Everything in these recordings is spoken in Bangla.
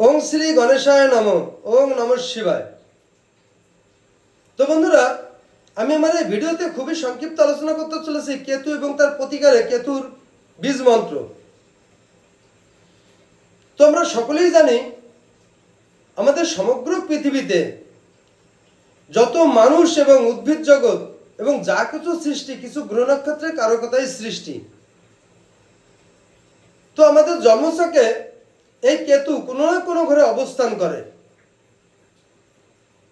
ওং শ্রী গণেশায় নম। ওং নমঃ শিবায়। তো বন্ধুরা, আমি আমার এই ভিডিওতে খুবই সংক্ষিপ্ত আলোচনা করতে চলেছি কেতু এবং তার প্রতিকারে কেতুর বীজ মন্ত্র। তো আমরা সকলেই জানি আমাদের সমগ্র পৃথিবীতে যত মানুষ এবং উদ্ভিদ জগৎ এবং যা কিছু সৃষ্টি কিছু গ্রহ নক্ষত্রের কারকতায় সৃষ্টি। তো আমাদের জন্মছকে এই কেতু কোনো না কোনো ঘরে অবস্থান করে।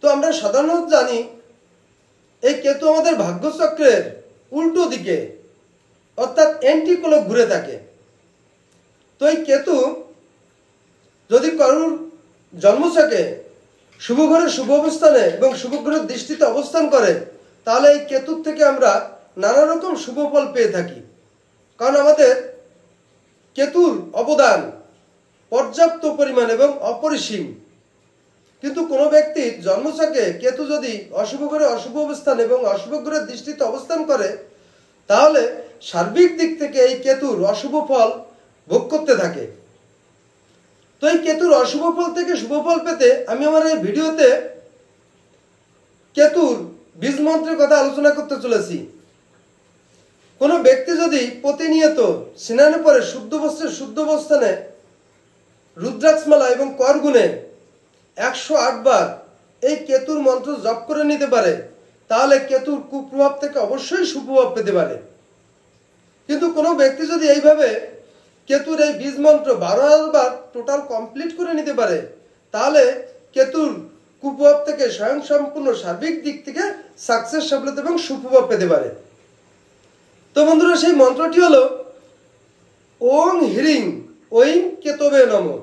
তো আমরা সাধারণত জানি এই কেতু আমাদের ভাগ্যচক্রের উল্টো দিকে অর্থাৎ অ্যান্টি ক্লক ঘুরে থাকে। তো এই কেতু যদি কারোর জন্মছকে শুভ ঘরে শুভ অবস্থানে এবং শুভ গ্রহের দৃষ্টিতে অবস্থান করে, তাহলে এই কেতুর থেকে আমরা নানা রকম শুভ ফল পেয়ে থাকি। কারণ আমাদের কেতুর অবদান পর্যাপ্ত পরিমাণ এবং অপরিসীম। কিন্তু কোনো ব্যক্তির জন্মছকে কেতু যদি অশুভ ঘরে অশুভ অবস্থান এবং অশুভ গ্রহের দৃষ্টিতে অবস্থান করে, তাহলে সার্বিক দিক থেকে এই কেতুর অশুভ ফল ভোগ করতে থাকে। তো এই কেতুর অশুভ ফল থেকে শুভ ফল পেতে আমি আমার এই ভিডিওতে কেতুর বীজ মন্ত্রের কথা আলোচনা করতে চলেছি। কোনো ব্যক্তি যদি প্রতিনিয়ত স্নানের পরে শুদ্ধ বস্ত্রে শুদ্ধ অবস্থানে রুদ্রাক্ষমালা এবং করগুণে 108 বার এই কেতুর মন্ত্র জপ করে নিতে পারে, তাহলে কেতুর কুপ্রভাব থেকে অবশ্যই সুপ্রভাব পেতে পারে। কিন্তু কোনো ব্যক্তি যদি এইভাবে কেতুর এই বীজ মন্ত্র 12,000 বার টোটাল কমপ্লিট করে নিতে পারে, তাহলে কেতুর কুপ্রভাব থেকে স্বয়ং সম্পূর্ণ সার্বিক দিক থেকে সাকসেস, সফলতা এবং সুপ্রভাব পেতে পারে। তো বন্ধুরা, সেই মন্ত্রটি হলো ওং হ্রিং ঐং কেতবে নমঃ।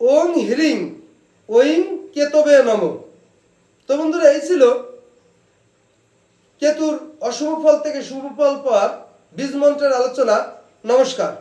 ওং হ্রিং ঐং কেতবে নমঃ। তো বন্ধুরা, এই ছিল কেতুর অশুভ ফল থেকে শুভ ফল পাওয়ার বীজ মন্ত্রের আলোচনা। নমস্কার।